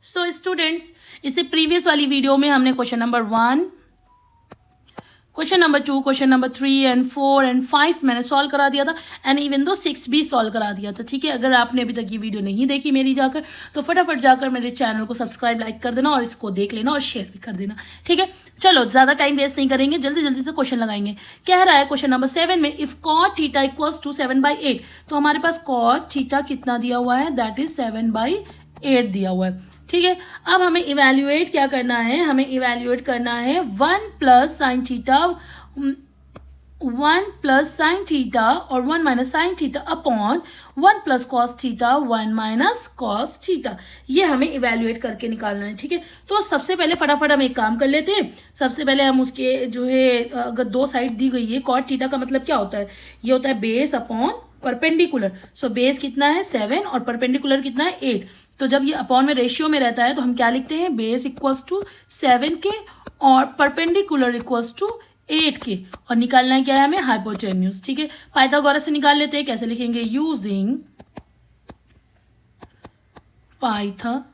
So students, इससे previous वाली video में हमने question number 1, question number 2, question number 3 and 4 and 5 मैंने सॉल्व करा दिया था एंड इवन दो 6 भी सॉल्व करा दिया था। ठीक है, अगर आपने अभी तक ये वीडियो नहीं देखी मेरी जाकर, तो फटाफट जाकर मेरे चैनल को सब्सक्राइब, लाइक कर देना और इसको देख लेना और शेयर भी कर देना। ठीक है, चलो ज़्यादा टाइम वेस्ट नहीं करेंगे, जल्दी जल्दी से क्वेश्चन लगाएंगे। कह रहा है क्वेश्चन नंबर 7 में, if cot theta equals to 7/8, तो हमारे पास cot थीटा कितना दिया हुआ है, दैट इज 7/8 दिया हुआ है। ठीक है, अब हमें इवेल्युएट क्या करना है, हमें इवेल्युएट करना है 1 plus sine theta, 1 plus sine theta और 1 minus sine theta upon 1 plus cos theta 1 minus cos theta. ये हमें इवेल्युएट करके निकालना है। ठीक है, तो सबसे पहले फटाफट हम एक काम कर लेते हैं। सबसे पहले हम उसके जो है, अगर दो साइड दी गई है, कॉट थीटा का मतलब क्या होता है, ये होता है base upon perpendicular. So base कितना है 7 और परपेंडिकुलर कितना है 8। तो जब ये अपॉन में रेशियो में रहता है तो हम क्या लिखते हैं, बेस इक्वल्स टू 7 के और परपेंडिकुलर इक्वल्स टू 8 के, और निकालना है क्या है हमें, हाइपोटेन्यूज। ठीक है, पाइथागोरस से निकाल लेते हैं। कैसे लिखेंगे, यूजिंग पाइथागोरस।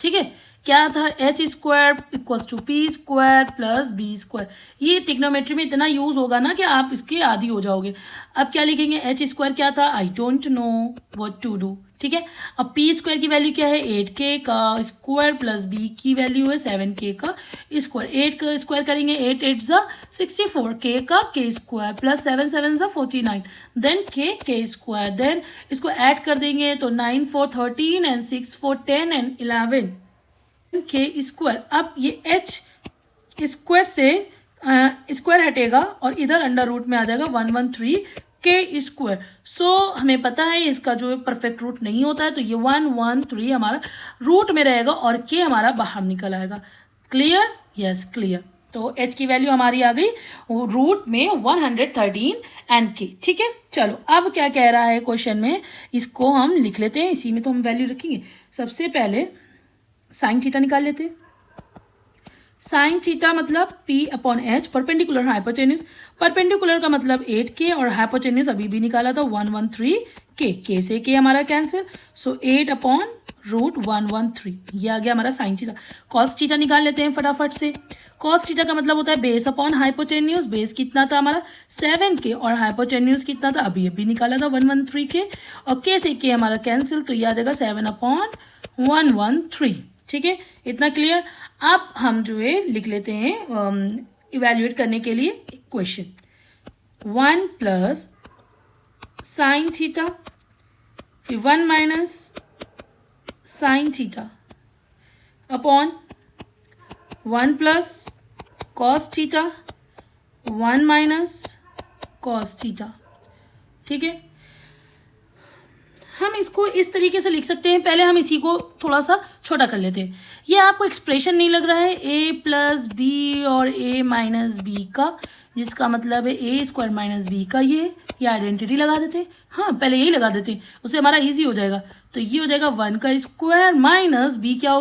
ठीक है, क्या था, H square equals to P square plus B square. ये टिग्नोमेट्री में इतना यूज होगा ना कि आप इसके आदी हो जाओगे। अब क्या लिखेंगे, एच स्क्वायर क्या था, I don't know what to do. ठीक है, अब पी स्क्वायर की वैल्यू क्या है, 8k का स्क्वायर प्लस बी की वैल्यू है 7k का स्क्वायर। 8 का स्क्वायर करेंगे, 8 8 ज़ा 64, k का k स्क्वायर प्लस 7 7 ज़ा 49, देन k स्क्वायर, देन इसको ऐड कर देंगे तो 9 4 13 एंड 6 4 10 एंड 11 k स्क्वायर। अब ये h स्क्वायर से स्क्वायर हटेगा और इधर अंडर रूट में आ जाएगा 113 के स्क्वायर। सो हमें पता है इसका जो परफेक्ट रूट नहीं होता है, तो ये 113 हमारा रूट में रहेगा और के हमारा बाहर निकल आएगा। Clear, yes clear. तो h की वैल्यू हमारी आ गई रूट में 113 एंड के। ठीक है, चलो अब क्या कह रहा है क्वेश्चन में, इसको हम लिख लेते हैं, इसी में तो हम वैल्यू रखेंगे। सबसे पहले साइन थीटा निकाल लेते हैं। साइन थीटा मतलब P upon H, perpendicular hypotenuse. Perpendicular का मतलब 8k और हाइपोटेन्यूज अभी भी निकाला था 113k, k से k हमारा कैंसिल, सो 8 अपॉन रूट 113, ये आ गया हमारा साइन थीटा। कॉस थीटा निकाल लेते हैं फटाफट से। कॉस थीटा का मतलब होता है बेस अपॉन हाइपोटेन्यूज। बेस कितना था हमारा 7k और हाइपोटेन्यूज कितना था, अभी अभी निकाला था 113k, और k से k हमारा कैंसिल, तो ये आ जाएगा 7 अपॉन 113। ठीक है, इतना क्लियर। अब हम जो है लिख लेते हैं इवेल्युएट करने के लिए क्वेश्चन। 1 प्लस साइन थीटा, फिर 1 minus sine theta upon 1 plus cos theta 1 minus cos theta. ठीक है, हम इसको इस तरीके से लिख सकते हैं। पहले हम इसी को थोड़ा सा छोटा कर लेते हैं। ये आपको एक्सप्रेशन नहीं लग रहा है, a प्लस बी और a माइनस बी का, जिसका मतलब है a स्क्वायर माइनस बी का, ये आइडेंटिटी लगा देते हैं। हाँ, पहले यही लगा देते हैं, उससे हमारा इजी हो जाएगा। तो ये हो जाएगा 1 का स्क्वायर माइनस बी क्या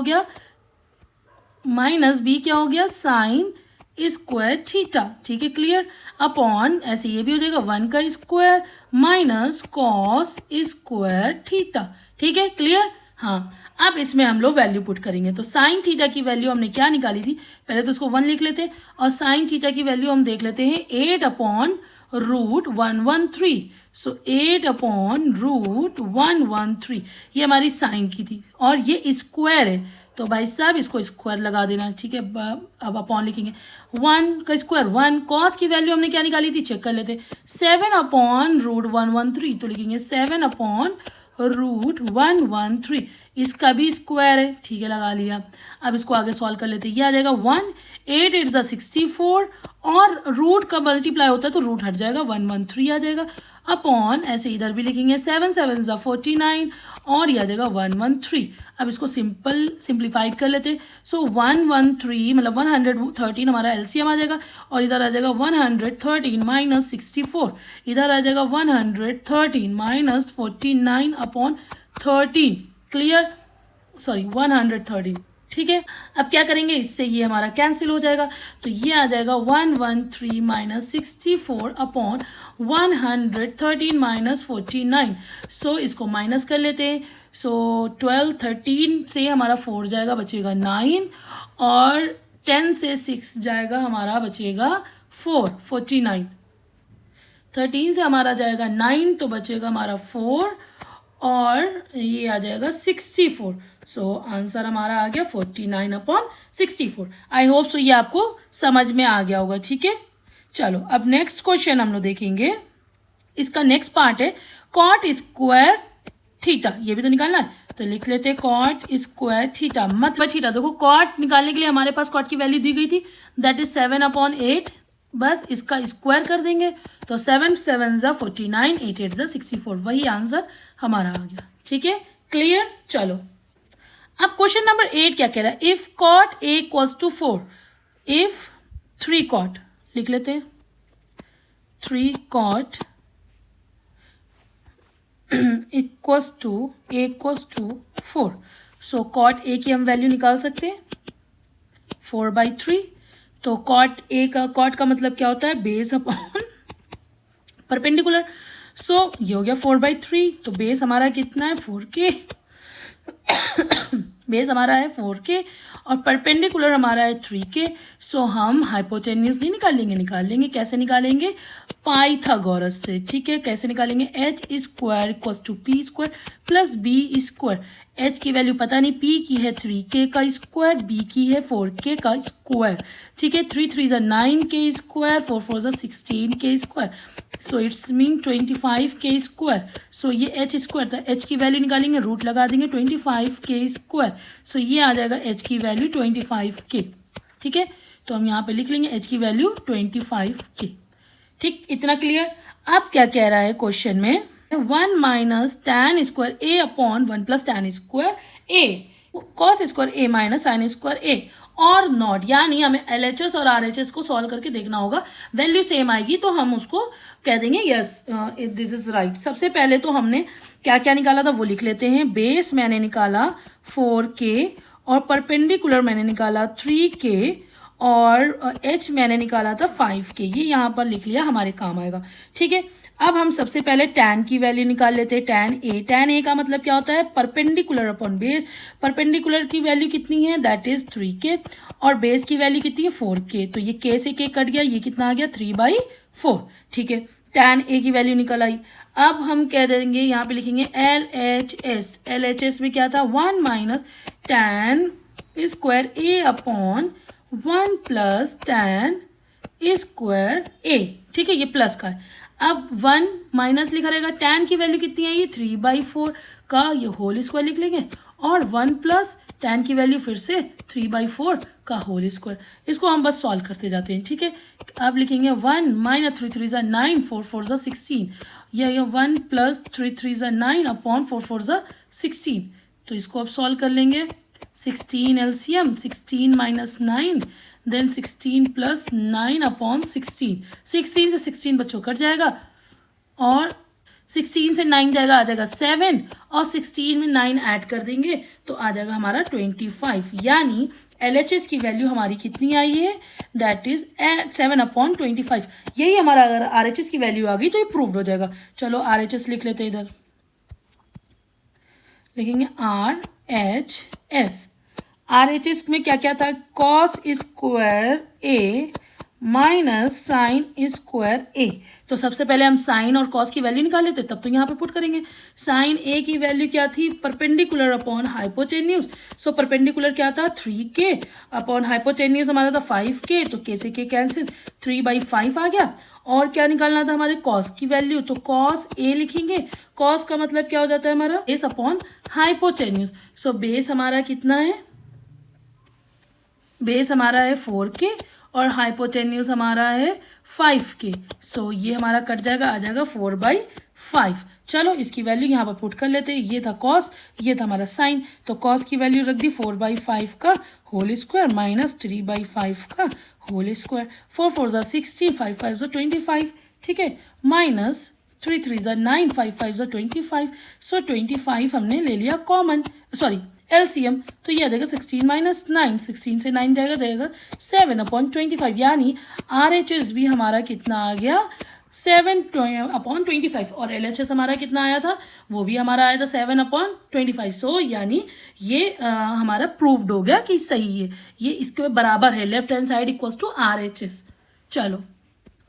हो गया, साइन स्क्वायर थीटा। ठीक है, क्लियर। अपॉन ऐसे ये भी हो जाएगा 1 का square minus cos square theta. ठीक है, क्लियर। हाँ, अब इसमें हम लोग वैल्यू पुट करेंगे। तो साइन थीटा की वैल्यू हमने क्या निकाली थी, पहले तो उसको 1 लिख लेते हैं, और साइन थीटा की वैल्यू हम देख लेते हैं 8 अपॉन रूट 113। सो 8 अपॉन रूट 113, ये हमारी साइन की थी, और ये स्क्वायर है तो भाई साहब इसको स्क्वायर लगा देना। ठीक है, अब अपॉन लिखेंगे 1 का स्क्वायर 1, कॉस की वैल्यू हमने क्या निकाली थी, चेक कर लेते, 7 अपॉन रूट 113, तो लिखेंगे 7 अपॉन रूट 113, इसका भी स्क्वायर है। ठीक है, लगा लिया। अब इसको आगे सॉल्व कर लेते हैं। ये आ जाएगा 1, 8 8 64, और रूट का मल्टीप्लाई होता है तो रूट हट जाएगा, 113 आ जाएगा। अपॉन ऐसे इधर भी लिखेंगे 7 7 49, और ये आ जाएगा 113। अब इसको सिंप्लीफाइड कर लेते हैं। सो 113 मतलब 113 हमारा एलसीएम आ जाएगा, और इधर आ जाएगा 113 माइनस 64, इधर आ जाएगा 113 माइनस 49 अपॉन 13। Clear, sorry 113। ठीक है, अब क्या करेंगे, इससे ये हमारा कैंसिल हो जाएगा, तो ये आ जाएगा 113 माइनस 64 अपॉन 113 माइनस 49। सो इसको माइनस कर लेते हैं। सो 12 13 से हमारा 4 जाएगा, बचेगा 9, और 10 से 6 जाएगा, हमारा बचेगा 4, 49। 13 से हमारा जाएगा 9, तो बचेगा हमारा 4, और ये आ जाएगा 64। सो आंसर हमारा आ गया 49/64। आई होप सो ये आपको समझ में आ गया होगा, ठीक है। चलो अब नेक्स्ट क्वेश्चन हम लोग देखेंगे। इसका नेक्स्ट पार्ट है कॉट स्क्वायर थीटा, ये भी तो निकालना है, तो लिख लेते हैं कॉट स्क्वायर थीटा। मतलब थीटा देखो, कॉट निकालने के लिए हमारे पास कॉट की वैल्यू दी गई थी, दैट इज 7/8। बस इसका स्क्वायर कर देंगे, तो 7 7 ज़ा 49, 8 8 ज़ा 64, वही आंसर हमारा आ गया, ठीक है। क्लियर। चलो अब क्वेश्चन नंबर 8 क्या कह रहा है, if cot A equals to 4, if 3 cot, लिख लेते हैं 3 cot equals to 4। So cot A की हम वैल्यू निकाल सकते हैं 4/3। तो कॉट ए का, कॉट का मतलब क्या होता है, बेस अपॉन परपेंडिकुलर। सो ये हो गया 4/3, तो बेस हमारा कितना है 4k, बेस हमारा है 4k और परपेंडिकुलर हमारा है 3k। सो हम हाइपोटेन्यूज नहीं निकाल लेंगे, कैसे निकालेंगे, पाइथागोरस से, ठीक है। कैसे निकालेंगे, H square equals to P square plus B square. H की वैल्यू पता नहीं, पी की है 3k का स्क्वायर, बी की है 4k का स्क्वायर, ठीक है। 3 3 ज़ा 9k स्क्वायर, 4 4 ज़ा 16k square, so it's mean 25k square. So ये एच स्क्वायर था, एच की वैल्यू निकालेंगे, रूट लगा देंगे 25k स्क्वायर। सो ये आ जाएगा एच की वैल्यू 25k, ठीक है। तो हम यहाँ पे लिख लेंगे एच की वैल्यू 25k, ठीक। इतना क्लियर। अब क्या कह रहा है क्वेश्चन में, 1 माइनस tan स्क्वायर ए अपॉन 1 प्लस tan स्क्वायर ए कॉस स्क्वायर ए माइनस साइन स्क्वायर ए और नॉट, यानी हमें LHS और RHS को सॉल्व करके देखना होगा। वैल्यू सेम आएगी तो हम उसको कह देंगे यस दिस इज राइट। सबसे पहले तो हमने क्या क्या निकाला था वो लिख लेते हैं। बेस मैंने निकाला 4k और परपेंडिकुलर मैंने निकाला 3k और h मैंने निकाला था 5k, ये यहाँ पर लिख लिया, हमारे काम आएगा, ठीक है। अब हम सबसे पहले tan की वैल्यू निकाल लेते हैं। tan a का मतलब क्या होता है, परपेंडिकुलर अपॉन बेस। परपेंडिकुलर की वैल्यू कितनी है, दैट इज 3k और बेस की वैल्यू कितनी है 4k, तो ये k से k कट गया, ये कितना आ गया 3/4, ठीक है। tan a की वैल्यू निकल आई। अब हम कह देंगे, यहाँ पे लिखेंगे LHS में क्या था, 1 minus tan square a upon 1 plus tan square a, ठीक है, ये प्लस का है। अब 1 माइनस लिखा रहेगा, tan की वैल्यू कितनी है, ये 3/4 का ये होल स्क्वायर लिख लेंगे और 1 प्लस tan की वैल्यू फिर से 3/4 का होल स्क्वायर। इसको हम बस सॉल्व करते जाते हैं, ठीक है। अब लिखेंगे 1 माइनस 3 3 ज़ा 9, 4 4 ज़ा 16, ये 1 प्लस 3 3 ज़ा 9 अपॉन 4 4 ज़ा 16, तो इसको अब सॉल्व कर लेंगे। 16 LCM, 16 minus 9 then 16 plus 9 upon 16, 16 से 16 बच्चों कट जाएगा और 16 से 9 जाएगा, आ जाएगा 7 और 16 में 9 ऐड कर देंगे तो आ जाएगा हमारा 25, यानी LHS की वैल्यू हमारी कितनी आई है, दैट इज 7/25। यही हमारा अगर RHS की वैल्यू आ गई तो ये प्रूव्ड हो जाएगा। चलो RHS लिख लेते हैं, इधर लिखेंगे RHS में क्या क्या था, कॉस स्क्वायर ए माइनस साइन स्क्वायर ए। तो सबसे पहले हम साइन और कॉस की वैल्यू निकाल लेते, तब तो यहाँ पे पुट करेंगे। साइन ए की वैल्यू क्या थी, perpendicular upon hypotenuse. So perpendicular क्या था 3k अपॉन हाइपोटेन्यूज हमारा था 5k, तो k से k कैंसिल, 3/5 आ गया। और क्या निकालना था हमारे, कॉस की वैल्यू, तो कॉस ए लिखेंगे। कॉस का मतलब क्या हो जाता है हमारा, base upon hypotenuse. So base हमारा कितना है, बेस हमारा है 4k और हाइपोटेन्यूज हमारा है 5k। सो ये हमारा कट जाएगा, आ जाएगा 4/5। चलो इसकी वैल्यू यहाँ पर पुट कर लेते हैं। ये था कॉस, ये था हमारा साइन, तो कॉस की वैल्यू रख दी 4/5 का होल स्क्वायर माइनस 3/5 का होल स्क्वायर। 4 4 ज़ा 16, 5 5 ज़ा 25, ठीक है, माइनस 3 3 ज़ा 9, 5 5 ज़ा 25। सो 25 हमने ले लिया कॉमन, सॉरी LCM, तो ये आ जाएगा 16 माइनस 9, 16 से 9 जाएगा 7/25, यानी RHS भी हमारा कितना आ गया, 7/25 और LHS हमारा कितना आया था, वो भी हमारा आया था 7/25। सो यानी ये हमारा प्रूव्ड हो गया कि सही है, ये इसके बराबर है, left hand side equals to RHS। चलो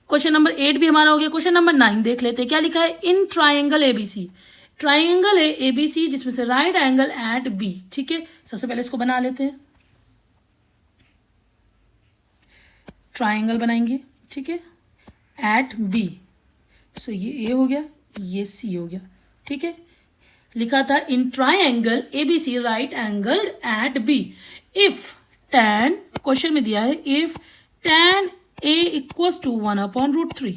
क्वेश्चन नंबर 8 भी हमारा हो गया। क्वेश्चन नंबर 9 देख लेते हैं, क्या लिखा है, इन ट्राइंगल ABC। ट्राइंगल है ABC जिसमें से राइट एंगल एट B। ठीक है, सबसे पहले इसको बना लेते हैं, ट्राइंगल बनाएंगे। ठीक है, एट B। सो ये A हो गया, ये C हो गया। ठीक है, लिखा था in triangle ABC right angle at B if tan, question में दिया है if tan A equals to 1/√3।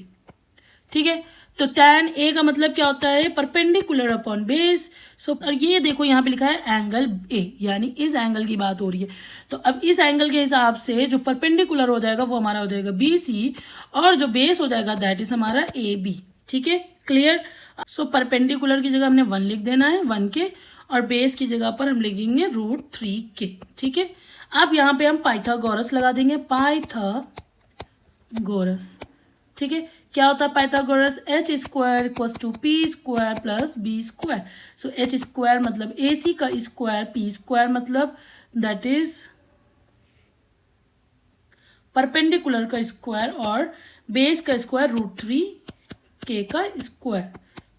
ठीक है, तो tan A का मतलब क्या होता है, परपेंडिकुलर अपॉन बेस। सो और ये देखो यहाँ पे लिखा है एंगल A, यानी इस एंगल की बात हो रही है। तो अब इस एंगल के हिसाब से जो परपेंडिकुलर हो जाएगा वो हमारा हो जाएगा BC, और जो बेस हो जाएगा दैट इज हमारा AB। ठीक है, क्लियर। सो परपेंडिकुलर की जगह हमने 1 लिख देना है, 1 के, और बेस की जगह पर हम लिखेंगे √3 के। ठीक है, अब यहाँ पे हम पाइथागोरस लगा देंगे, पाइथागोरस। ठीक है, क्या होता है Pythagoras, H square equals to P square plus B square. So H square मतलब AC का स्क्वायर, P स्क्वायर मतलब दैट इज परपेंडिकुलर का स्क्वायर, और बेस का स्क्वायर √3 के का स्क्वायर।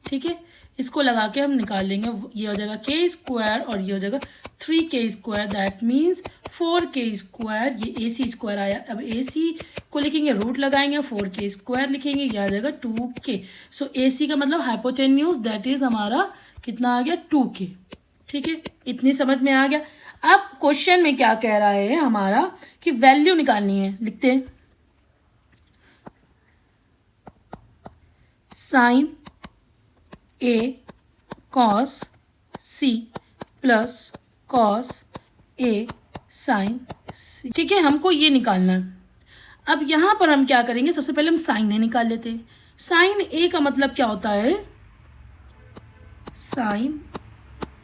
ठीक है, इसको लगा के हम निकाल लेंगे, ये हो जाएगा के स्क्वायर और ये हो जाएगा 3k square, that means 4k square. ये AC स्क्वायर आया, अब AC को लिखेंगे, रूट लगाएंगे, 4k स्क्वायर लिखेंगे, ये आ जाएगा 2k। सो AC का मतलब हाइपोटेन्यूज, दैट इज हमारा कितना आ गया, 2k। ठीक है, इतनी समझ में आ गया। अब क्वेश्चन में क्या कह रहा है हमारा कि वैल्यू निकालनी है, लिखते हैं sine A cos C plus cos A sine C। ठीक है, हमको ये निकालना है। अब यहाँ पर हम क्या करेंगे, सबसे पहले हम साइन A निकाल लेते हैं। साइन A का मतलब क्या होता है, साइन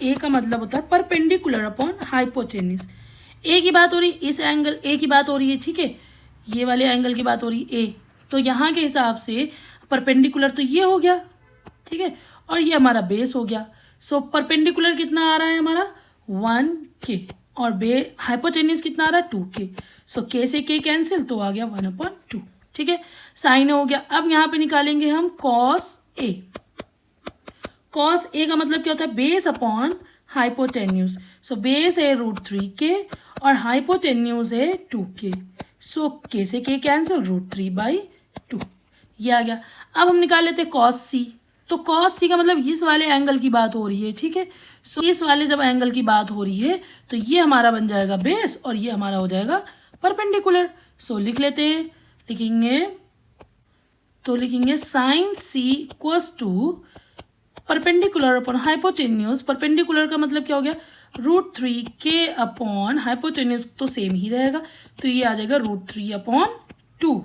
A का मतलब होता है परपेंडिकुलर अपॉन हाइपोटेन्यूज। A की बात हो रही, इस एंगल A की बात हो रही है। ठीक है, ये वाले एंगल की बात हो रही है A, तो यहाँ के हिसाब से परपेंडिकुलर तो ये हो गया। ठीक है, और ये हमारा बेस हो गया। सो परपेंडिकुलर कितना आ रहा है हमारा 1k, और हाइपोटेन्यूज कितना आ रहा है 2k। सो k से k कैंसिल, तो आ गया 1/2। ठीक है, साइन हो गया। अब यहाँ पे निकालेंगे हम cos A। cos A का मतलब क्या होता है, base upon hypotenuse. So base है √3k और हाइपोटेन्यूज है 2k। सो k से k कैंसिल, √3/2, ये आ गया। अब हम निकाल लेते हैं cos C। तो cos C का मतलब इस वाले एंगल की बात हो रही है। ठीक है, सो इस वाले जब एंगल की बात हो रही है तो ये हमारा बन जाएगा बेस और ये हमारा हो जाएगा परपेंडिकुलर। सो लिख लेते हैं, लिखेंगे sine C equals to perpendicular upon hypotenuse. Perpendicular का मतलब क्या हो गया, √3k अपॉन हाइपोटेन्यूज तो सेम ही रहेगा, तो ये आ जाएगा √3/2।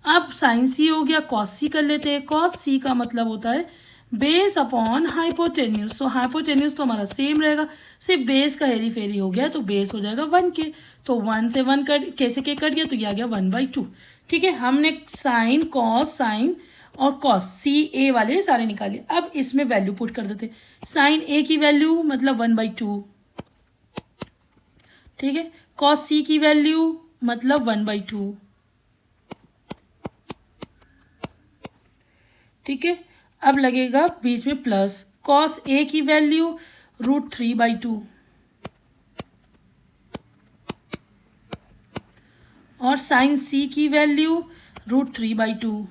अब साइन C हो गया, cos C कर लेते हैं। cos C का मतलब होता है बेस अपॉन हाइपोटेन्यूज। सो हाइपोटेन्यूज तो हमारा सेम रहेगा, सिर्फ बेस का हेरी फेरी हो गया, तो बेस हो जाएगा 1k। तो 1 से 1 कट, कैसे k कट गया, तो ये आ गया 1/2। ठीक है, हमने साइन, कॉस, साइन और कॉस CA वाले सारे निकाले। अब इसमें वैल्यू पुट कर देते, साइन A की वैल्यू मतलब 1/2। ठीक है, कॉस C की वैल्यू मतलब 1/2। ठीक है, अब लगेगा बीच में प्लस, कॉस A की वैल्यू √3/2 और साइन C की वैल्यू √3/2।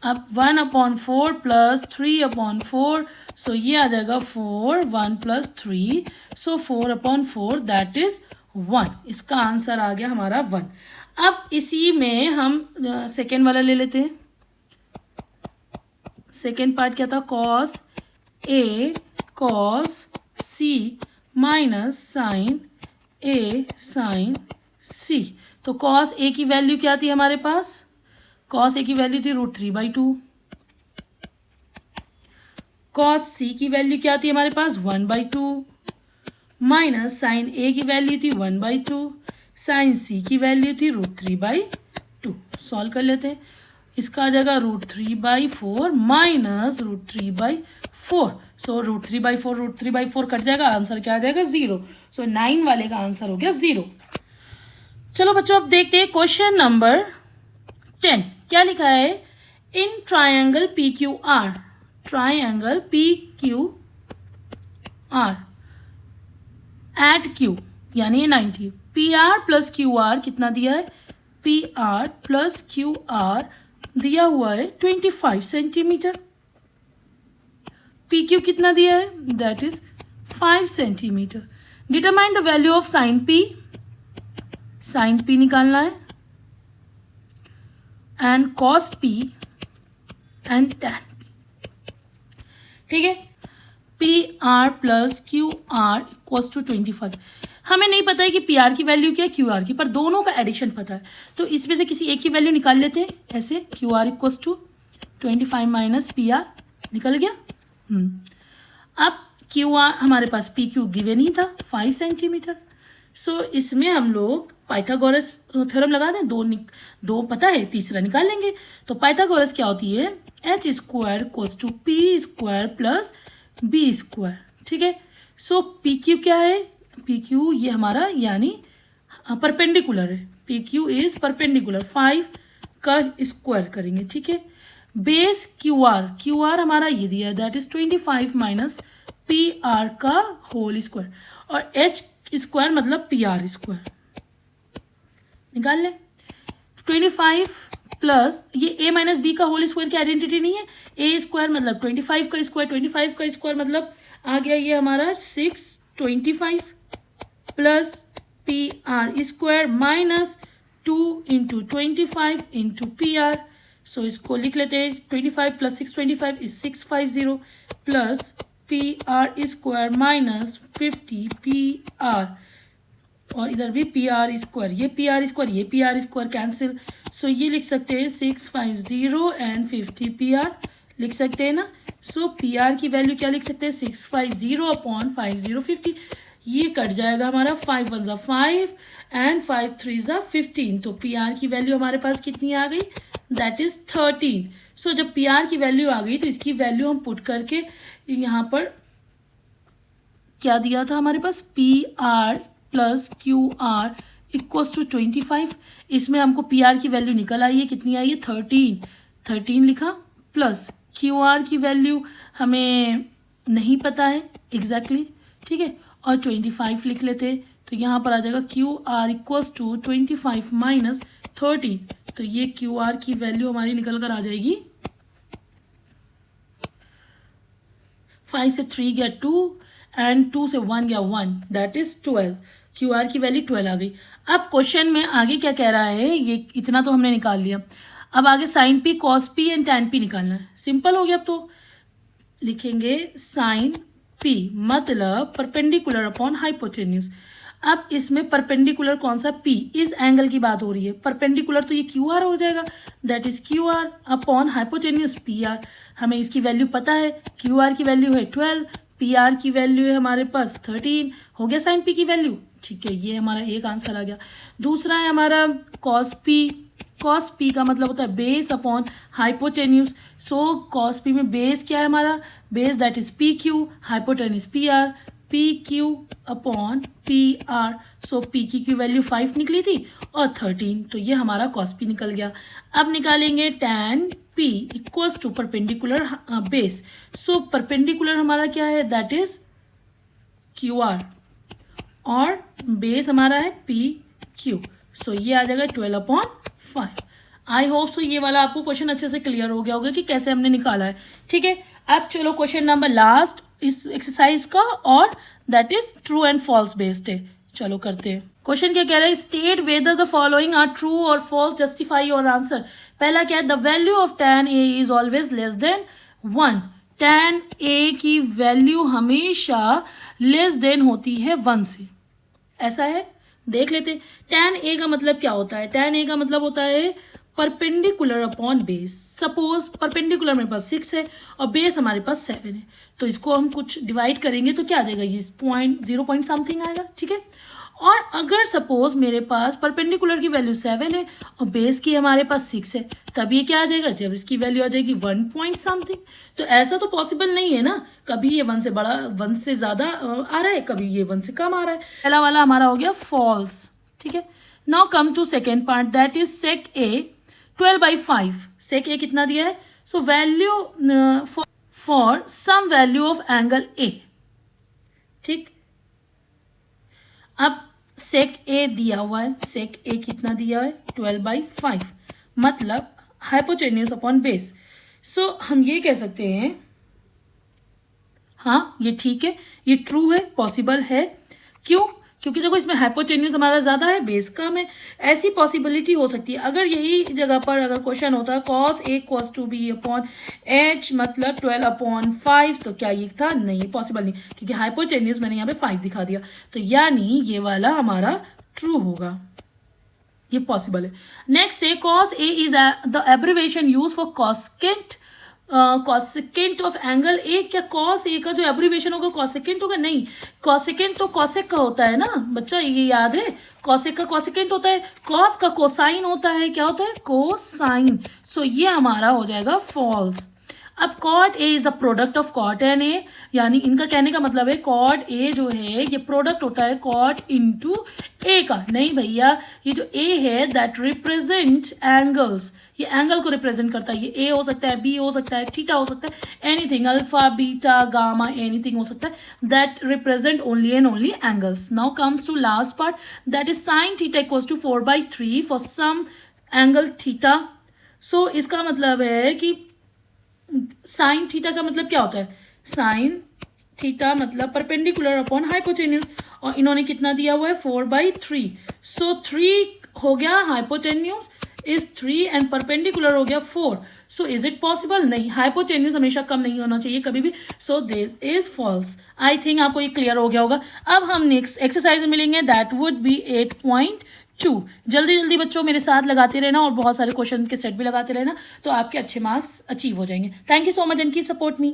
अब 1/4 प्लस 3/4, सो ये आ जाएगा 4, 1 प्लस 3, सो 4/4 दैट इज 1। इसका आंसर आ गया हमारा 1। अब इसी में हम सेकेंड वाला ले लेते हैं। सेकेंड पार्ट क्या था, cos A cos C minus sine A sine C। तो कॉस A की वैल्यू क्या थी हमारे पास, कॉस A की वैल्यू थी √3/2। कॉस C की वैल्यू क्या थी हमारे पास 1/2 माइनस साइन A की वैल्यू थी 1/2। साइन सी की वैल्यू थी √3/2। सॉल्व कर लेते हैं। इसका आ जाएगा √3/4 माइनस √3/4। सो √3/4 कट जाएगा, आंसर क्या आ जाएगा 0। सो 9 वाले का आंसर हो गया 0। चलो बच्चों अब देखते हैं क्वेश्चन नंबर 10। क्या लिखा है? In triangle PQR, triangle PQR at Q यानी ये 90, PR प्लस QR कितना दिया है? PR प्लस QR दिया हुआ है 25 सेंटीमीटर। PQ कितना दिया है? That is 5 centimetre. Determine the value of sine P, sine P निकालना है, and cos P and tan P। ठीक है, PR plus QR equals to 25। हमें नहीं पता है कि PR की वैल्यू क्या है, QR की, पर दोनों का एडिशन पता है। तो इसमें से किसी एक की वैल्यू निकाल लेते हैं। ऐसे QR equals to 25 minus PR निकल गया। अब QR हमारे पास PQ गिवन ही था 5 सेंटीमीटर। सो इसमें हम लोग पाइथागोरस थ्योरम लगा दें। दो पता है, तीसरा निकाल लेंगे। तो पाइथागोरस क्या होती है? H square equals to P square plus B square. ठीक है, सो PQ क्या है? PQ ये हमारा यानी परपेंडिकुलर है। PQ इज परपेंडिकुलर, 5 का स्क्वायर करेंगे। ठीक है, बेस QR हमारा ये दिया है, दैट इज 25 माइनस PR का होल स्क्वायर, और H स्क्वायर मतलब PR स्क्वायर निकाल लें। 25 प्लस ये A माइनस B का होल स्क्वायर की आइडेंटिटी नहीं है। A स्क्वायर मतलब 25 का स्क्वायर, 25 का स्क्वायर मतलब आ गया ये हमारा 625 plus PR square minus 2 into 25 into PR। सो इसको लिख लेते हैं, 25 plus 625 is 650 plus PR square minus 50 PR, और इधर भी PR स्क्वायर, ये PR स्क्वायर, ये PR स्क्वायर कैंसिल। सो ये लिख सकते हैं 650 एंड 50 PR लिख सकते हैं ना। सो PR की वैल्यू क्या लिख सकते हैं? 650 अपॉन 5050। ये कट जाएगा हमारा, 5 1 ज़ा 5 एंड 5 3 ज़ा 15। तो PR की वैल्यू हमारे पास कितनी आ गई? That is 13। सो जब PR की वैल्यू आ गई तो इसकी वैल्यू हम पुट करके यहाँ पर क्या दिया था हमारे पास? PR plus QR equals to 25। इसमें हमको PR की वैल्यू निकल आई है, कितनी आई है? 13 लिखा, प्लस QR की वैल्यू हमें नहीं पता है एग्जैक्टली। ठीक है, और 25 लिख लेते हैं। तो यहाँ पर आ जाएगा QR इक्वल्स टू 25 माइनस 13। तो ये QR की वैल्यू हमारी निकल कर आ जाएगी, 5 से 3 गया 2 एंड 2 से 1 गया 1, दैट इज 12। QR की वैल्यू 12 आ गई। अब क्वेश्चन में आगे क्या कह रहा है, ये इतना तो हमने निकाल लिया। अब आगे sine P, cos P and tan P निकालना है। सिंपल हो गया। अब तो लिखेंगे साइन P मतलब परपेंडिकुलर अपॉन हाइपोटेन्यूज। अब इसमें परपेंडिकुलर कौन सा? P, इस एंगल की बात हो रही है। परपेंडिकुलर तो ये QR हो जाएगा, that is QR upon hypotenuse PR। हमें इसकी वैल्यू पता है, QR की वैल्यू है 12, PR की वैल्यू है हमारे पास 13। हो गया साइन P की वैल्यू। ठीक है, ये हमारा एक आंसर आ गया। दूसरा है हमारा कॉस P। कॉस P का मतलब होता है base upon hypotenuse. So cos P में बेस क्या है हमारा? Base that is PQ, hypotenuse PR, PQ upon PR। So PQ की वैल्यू 5 निकली थी और 13, तो ये हमारा कॉस P निकल गया। अब निकालेंगे tan P equals to perpendicular base. So perpendicular हमारा क्या है? दैट इज QR और बेस हमारा है PQ। सो ये आ जाएगा 12/5। आई होप सो ये वाला आपको क्वेश्चन अच्छे से क्लियर हो गया होगा कि कैसे हमने निकाला है। ठीक है, अब चलो क्वेश्चन नंबर लास्ट इस एक्सरसाइज का, और that is true and false based है। चलो करते हैं। क्वेश्चन क्या कह रहा है? State whether the following are true और फॉल्स, जस्टिफाई योर आंसर। पहला क्या है? The value of tan A is always less than 1। tan A की वैल्यू हमेशा लेस देन होती है 1 से। ऐसा है, देख लेते। tan A का मतलब क्या होता है? tan A का मतलब होता है perpendicular upon base. Suppose perpendicular मेरे पास 6 है और बेस हमारे पास 7 है, तो इसको हम कुछ डिवाइड करेंगे तो क्या आ जाएगा? ये 0 पॉइंट समथिंग आएगा। ठीक है, और अगर सपोज मेरे पास परपेंडिकुलर की वैल्यू 7 है और बेस की हमारे पास 6 है, तब ये क्या आ जाएगा, जब इसकी वैल्यू आ जाएगी 1 पॉइंट समथिंग। तो ऐसा तो पॉसिबल नहीं है ना, कभी ये 1 से बड़ा 1 से ज़्यादा आ रहा है, कभी ये 1 से कम आ रहा है। पहला वाला हमारा हो गया फॉल्स, ठीक है। Now come to second part, that is sec A 12/5। Sec A कितना दिया है, so value for some value of angle A, ठीक। अब सेक ए दिया हुआ है, सेक ए कितना दिया है 12/5, मतलब हाइपोटेन्यूज अपॉन बेस। सो हम ये कह सकते हैं, हाँ ये ठीक है, ये ट्रू है, पॉसिबल है। क्यों, क्योंकि देखो इसमें हाइपोटेन्यूज हमारा ज़्यादा है, बेस कम है। ऐसी पॉसिबिलिटी हो सकती है, अगर यही जगह पर अगर क्वेश्चन होता cos A equals to B upon H मतलब 12/5, तो क्या ये था, नहीं पॉसिबल नहीं, क्योंकि हाइपोटेन्यूज मैंने यहाँ पे 5 दिखा दिया, तो यानी ये वाला हमारा ट्रू होगा, ये पॉसिबल है। नेक्स्ट है cos A is the abbreviation use for cosecant cosecant of angle A. क्या कॉस ए का जो एब्रिवेशन होगा कॉसेकेंट होगा, नहीं, कॉसेकेंट तो कॉसेक का होता है ना बच्चा, ये याद है, कॉसेक का कॉसेकेंट होता है, कॉस का कोसाइन होता है, क्या होता है, कोसाइन। सो ये हमारा हो जाएगा फॉल्स। अब cot A is the product of cot and A, यानी इनका कहने का मतलब है कॉट ए जो है ये प्रोडक्ट होता है कॉट इनटू ए का। नहीं भैया, ये जो ए है दैट रिप्रेजेंट एंगल्स, ये एंगल को रिप्रेजेंट करता है। ये ए हो सकता है, बी हो सकता है, थीटा हो सकता है, anything, alpha beta gamma anything हो सकता है, that represent only and only angles. Now comes to last part, that is sine theta equals to 4/3 for some angle theta. So इसका मतलब है कि साइन थीटा का मतलब क्या होता है, साइन थीटा मतलब परपेंडिकुलर अपॉन हाइपोटेन्यूज, और इन्होंने कितना दिया हुआ है 4/3। सो 3 हो गया हाइपोटेन्यूज इज 3 एंड परपेंडिकुलर हो गया 4। सो इज इट पॉसिबल, नहीं, हाइपोटेन्यूज हमेशा कम नहीं होना चाहिए कभी भी। So this is false. I think आपको ये क्लियर हो गया होगा। अब हम नेक्स्ट एक्सरसाइज में मिलेंगे, दैट वुड बी 8.2। जल्दी जल्दी बच्चों मेरे साथ लगाते रहना और बहुत सारे क्वेश्चन के सेट भी लगाते रहना, तो आपके अच्छे मार्क्स अचीव हो जाएंगे। Thank you so much and keep support me.